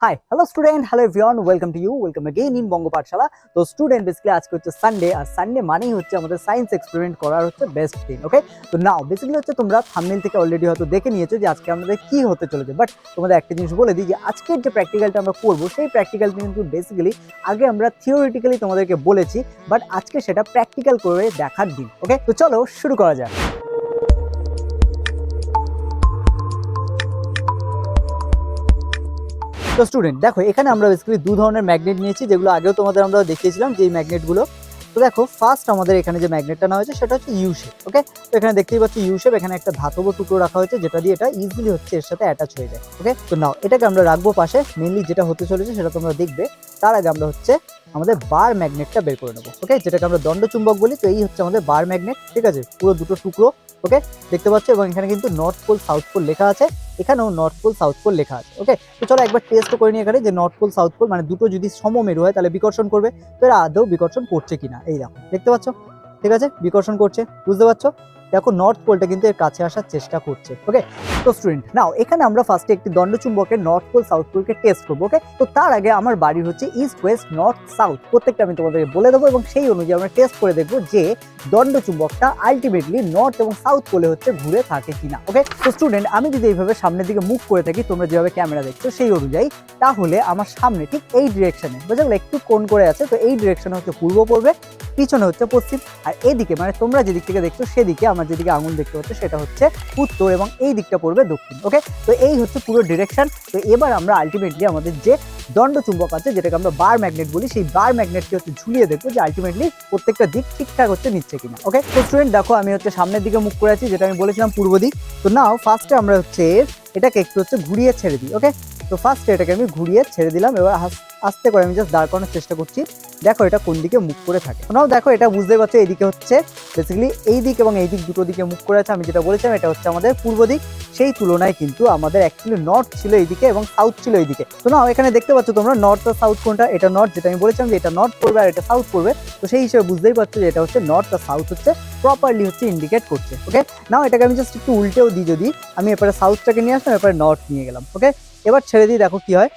Hi, hello student, hello everyone, welcome to you, welcome again in Bongo Pathsala. তো student basically আজকে হচ্ছে Sunday, আর Sunday মানেই হচ্ছে আমাদের সায়েন্স এক্সপেরিমেন্ট করার হচ্ছে বেস্ট দিন। ওকে, তো নাও বেসিক্যালি হচ্ছে তোমরা থাম্বনেল থেকে অলরেডি হয়তো দেখে নিয়েছো যে আজকে আমাদের কি হতে চলেছে, বাট তোমাদের একটা জিনিস বলে দিই যে আজকের যে প্র্যাকটিক্যালটা আমরা করবো সেই প্র্যাকটিক্যালটা কিন্তু বেসিক্যালি আগে আমরা থিওরিটিক্যালি তোমাদেরকে বলেছি, বাট আজকে সেটা প্র্যাকটিক্যাল করে দেখার দিন। ওকে, তো চলো শুরু করা যাক। তো স্টুডেন্ট দেখো, এখানে আমরা বেসিক্যালি দু ধরনের ম্যাগনেট নিয়েছি, যেগুলো আগেও তোমাদের আমরা দেখিয়েছিলাম যে এই ম্যাগনেটগুলো। তো দেখো ফার্স্ট আমাদের এখানে যে ম্যাগনেটটা নেওয়া হয়েছে সেটা হচ্ছে ইউ শেপ। ওকে, তো এখানে দেখতেই পাচ্ছি ইউ শেপ, এখানে একটা ধাতব টুকরো রাখা হয়েছে যেটা দিয়ে এটা ইজিলি হচ্ছে এর সাথে অ্যাটাচ হয়ে যায়। ওকে, তো নাও এটাকে আমরা রাখবো পাশে। মেনলি যেটা হতে চলেছে সেটা তোমরা দেখবে, তার আগে আমরা হচ্ছে আমাদের বার ম্যাগনেটটা বের করে নেবো। ওকে, যেটাকে আমরা দণ্ড চুম্বক বলি। তো এই হচ্ছে আমাদের বার ম্যাগনেট, ঠিক আছে, পুরো দুটো টুকরো। ওকে, দেখতে পাচ্ছ, এবং এখানে কিন্তু নর্থ পোল সাউথ পোল লেখা আছে, এখানেও নর্থ পোল সাউথ পোল লেখা আছে। ওকে, তো চলো একবার টেস্ট করে নিই এখানে যে নর্থ পোল সাউথ পোল মানে দুটো যদি সমমেরু হয় তাহলে বিকর্ষণ করবে। তো এরা আদৌ বিকর্ষণ করছে কিনা এই দেখো, দেখতে পাচ্ছ, ঠিক আছে, বিকর্ষণ করছে, বুঝতে পারছো। দেখো নর্থ পোলটা কিন্তু এর কাছে আসার চেষ্টা করছে। ওকে, তো স্টুডেন্ট নাও এখানে আমরা ফার্স্টে একটি দণ্ডচুম্বকের নর্থ পোল সাউথ পোলকে টেস্ট করবো। ওকে, তো তার আগে আমার বাড়ি হচ্ছে ইস্ট ওয়েস্ট নর্থ সাউথ, প্রত্যেকটা আমি তোমাদেরকে বলে দেবো এবং সেই অনুযায়ী আমরা টেস্ট করে দেখবো যে দণ্ডচুম্বকটা আলটিমেটলি নর্থ এবং সাউথ পোলে হচ্ছে ঘুরে থাকে কিনা। ওকে, তো স্টুডেন্ট আমি যদি এইভাবে সামনের দিকে মুভ করে থাকি, তোমরা যেভাবে ক্যামেরা দেখছো সেই অনুযায়ী, তাহলে আমার সামনে ঠিক এই ডিরেকশনে, বুঝা গেল, একটু কোণ করে আছে, তো এই ডিরেকশনে হচ্ছে পূর্ব পড়বে, পিছনে হচ্ছে পশ্চিম, আর এদিকে মানে তোমরা যেদিক থেকে দেখছো সেদিকে আমার যেদিকে আঙুল দেখতে হচ্ছে সেটা হচ্ছে উত্তর, এবং এই দিকটা পড়বে দক্ষিণ। ওকে, তো এই হচ্ছে পুরো ডিরেকশন। তো এবার আমরা আলটিমেটলি আমাদের যে দণ্ডচুম্বক আছে, যেটাকে আমরা বার ম্যাগনেট বলি, সেই বার ম্যাগনেটকে হচ্ছে ঝুলিয়ে দেখবো যে আলটিমেটলি প্রত্যেকটা দিক ঠিকঠাক হচ্ছে নিচ্ছে কিনা। ওকে, তো স্টুডেন্ট দেখো আমি হচ্ছে সামনের দিকে মুখ করে আছি, যেটা আমি বলেছিলাম পূর্ব দিক। তো নাও ফার্স্টে আমরা হচ্ছে এটাকে একটু হচ্ছে ঘুরিয়ে ছেড়ে দিই। ওকে, তো ফার্স্টে এটাকে আমি ঘুরিয়ে ছেড়ে দিলাম। এবার আস্তে করে আমি জাস্ট দাঁড় করানোর চেষ্টা করছি। দেখো এটা কোন দিকে মুখ করে থাকে। নাও দেখো এটা বুঝতে পারছো, এইদিকে হচ্ছে বেসিক্যালি এই দিক এবং এই দিক দুটো দিকে মুখ করে আছে। আমি যেটা বলেছিলাম এটা হচ্ছে আমাদের পূর্ব দিক, সেই তুলনায় কিন্তু আমাদের অ্যাকচুয়ালি নর্থ ছিল এইদিকে এবং সাউথ ছিল এইদিকে। তো নাও এখানে দেখতে পাচ্ছ তোমরা নর্থ আর সাউথ কোনটা, এটা নর্থ, যেটা আমি বলেছিলাম যে এটা নর্থ পড়বে আর এটা সাউথ পড়বে। তো সেই হিসেবে বুঝতেই পারছো যে এটা হচ্ছে নর্থ আর সাউথ হচ্ছে প্রপারলি হচ্ছে ইন্ডিকেট করছে। ওকে, নাও এটাকে আমি জাস্ট একটু উল্টেও দিই, যদি আমি এরপরে সাউথটাকে নিয়ে আসলাম, এরপরে নর্থ নিয়ে গেলাম। ওকে, এবার ছেড়ে দিই, দেখো কি হয়।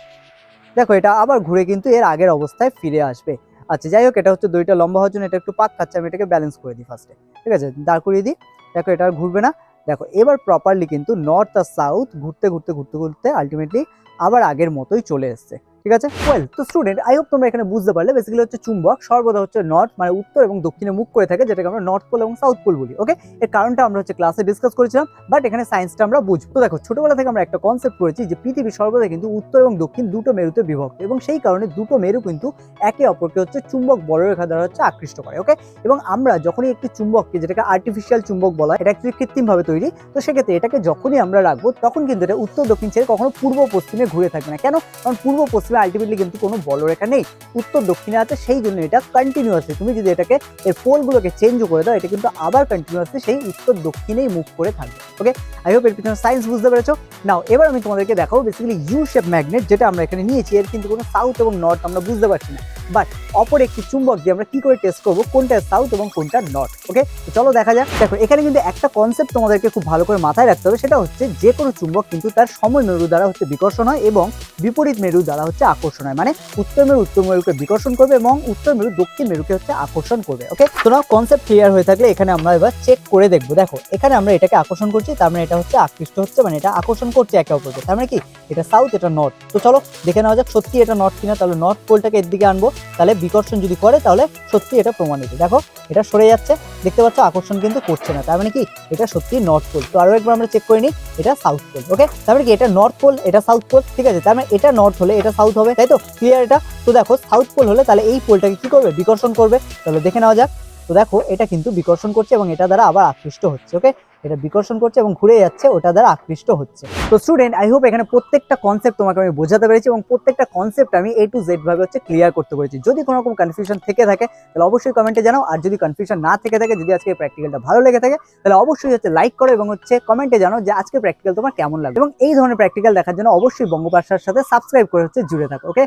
দেখো এটা আবার ঘুরে কিন্তু এর আগের অবস্থায় ফিরে আসবে। আচ্ছা যাই হোক, এটা হচ্ছে দড়িটা লম্বা হওয়ার জন্য এটা একটু পাক খাচ্ছে, আমি এটাকে ব্যালেন্স করে দিই ফার্স্টে, ঠিক আছে, দাঁড় করিয়ে দিই। দেখো এটা আর ঘুরবে না। দেখো এবার প্রপারলি কিন্তু নর্থ আর সাউথ ঘুরতে ঘুরতে ঘুরতে ঘুরতে আলটিমেটলি আবার আগের মতোই চলে এসছে। ঠিক আছে, ওয়েল তো স্টুডেন্ট আই হোপ তোমরা এখানে বুঝতে পারলে বেসিক্যালি হচ্ছে চুম্বক সর্বদা হচ্ছে নর্থ মানে উত্তর এবং দক্ষিণে মুখ করে থাকে, যেটাকে আমরা নর্থ পোল এবং সাউথ পোল বলি। ওকে, এর কারণটা আমরা হচ্ছে ক্লাসে ডিসকাস করেছিলাম, বাট এখানে সায়েন্সটা আমরা বুঝবো। তো দেখো ছোটবেলা থেকে আমরা একটা কনসেপ্ট করেছি যে পৃথিবী সর্বদা কিন্তু উত্তর এবং দক্ষিণ দুটো মেরুতে বিভক্ত, এবং সেই কারণে দুটো মেরু কিন্তু একে অপরকে হচ্ছে চুম্বক বলরেখা দ্বারা হচ্ছে আকৃষ্ট করে। ওকে, এবং আমরা যখনই একটি চুম্বককে, যেটাকে আর্টিফিশিয়াল চুম্বক বলা হয়, এটা অ্যাকচুয়ালি কৃত্রিমভাবে তৈরি, তো সেক্ষেত্রে এটাকে যখনই আমরা রাখবো তখন কিন্তু এটা উত্তর দক্ষিণ ছেড়ে কখনো পূর্ব পশ্চিমে ঘুরে থাকবে না। কেন? কারণ পূর্ব পশ্চিমে আলটিমেটলি কিন্তু কোনো বলরেখা নেই, উত্তর দক্ষিণে আছে, সেই জন্য এটা কন্টিনিউয়াসলি, তুমি যদি এটাকে এর পোলগুলোকে চেঞ্জও করে দাও, এটা কিন্তু আবার কন্টিনিউয়াসলি সেই উত্তর দক্ষিণেই মুভ করে থাকবে। ওকে, আই হোপ এর পিছনে সায়েন্স বুঝতে পেরেছো। নাও এবার আমি তোমাদেরকে দেখাবো বেসিক্যালি ইউ শেপ ম্যাগনেট যেটা আমরা এখানে নিয়েছি, এর কিন্তু কোনো সাউথ এবং নর্থ আমরা বুঝতে পারছি না, বাট অপর একটি চুম্বক দিয়ে আমরা কি করে টেস্ট করবো কোনটা সাউথ এবং কোনটা নর্থ। ওকে, তো চলো দেখা যাক। দেখো এখানে কিন্তু একটা কনসেপ্ট তোমাদেরকে খুব ভালো করে মাথায় রাখতে হবে, সেটা হচ্ছে যে কোনো চুম্বক কিন্তু তার সময় মেরু দ্বারা হচ্ছে বিকর্ষণ হয় এবং বিপরীত মেরু দ্বারা হচ্ছে আকর্ষণ হয়। মানে উত্তর মেরুকে বিকর্ষণ করবে এবং উত্তর মেরু দক্ষিণ মেরুকে হচ্ছে আকর্ষণ করবে। ওকে, তো নাও কনসেপ্ট ক্লিয়ার হয়ে থাকলে এখানে আমরা এবার চেক করে দেখবো। দেখো এখানে আমরা এটাকে আকর্ষণ করছি, তার মানে এটা হচ্ছে আকৃষ্ট হচ্ছে, মানে এটা আকর্ষণ করছে একে অপরকে, তার মানে কি এটা সাউথ এটা নর্থ। তো চলো দেখে নেওয়া যাক সত্যি এটা নর্থ কিনা। তাহলে নর্থ পোলটাকে এর দিকে আনবো, তাহলে বিকর্ষণ যদি করে তাহলে সত্যি এটা প্রমাণিত। দেখো এটা সরে যাচ্ছে, দেখতে পাচ্ছ আকর্ষণ কিন্তু করছে না, তার মানে কি এটা সত্যি নর্থ পোল। তো আরো একবার আমরা চেক করে নিই, এটা সাউথ পোল। ওকে, তার মানে কি এটা নর্থ পোল এটা সাউথ পোল, ঠিক আছে, তার মানে এটা নর্থ হলে এটা সাউথ হবে, তাই তো? ক্লিয়ার এটা? তো দেখো সাউথ পোল হলে তাহলে এই পোলটাকে কি করবে, বিকর্ষণ করবে। তাহলে দেখে নেওয়া যাক। তো দেখো এটা কিন্তু বিকর্ষণ করছে এবং এটা দ্বারা আবার আকৃষ্ট হচ্ছে। ওকে, এটা বিকর্ষণ করছে এবং ঘুরে যাচ্ছে, ওটা দ্বারা আকৃষ্ট হচ্ছে। তো স্টুডেন্ট আই হোপ এখানে প্রত্যেকটা কনসেপ্ট তোমাকে আমি বোঝাতে পেরেছি এবং প্রত্যেকটা কনসেপ্ট আমি A to Z ভাবে হচ্ছে ক্লিয়ার করতে পেরেছি। যদি কোনো রকম কনফিউশন থেকে থাকে তাহলে অবশ্যই কমেন্টে জানাও, আর যদি কনফিউশন না থেকে থাকে, যদি আজকে প্র্যাকটিক্যালটা ভালো লেগে থাকে তাহলে অবশ্যই হচ্ছে লাইক করো এবং হচ্ছে কমেন্টে জানাও যে আজকে প্র্যাকটিক্যাল তোমার কেমন লাগে। এবং এই ধরনের প্র্যাকটিক্যাল দেখার জন্য অবশ্যই বঙ্গ পাঠশালার সাথে সাবস্ক্রাইব করে হচ্ছে জুড়ে থাকো। ওকে,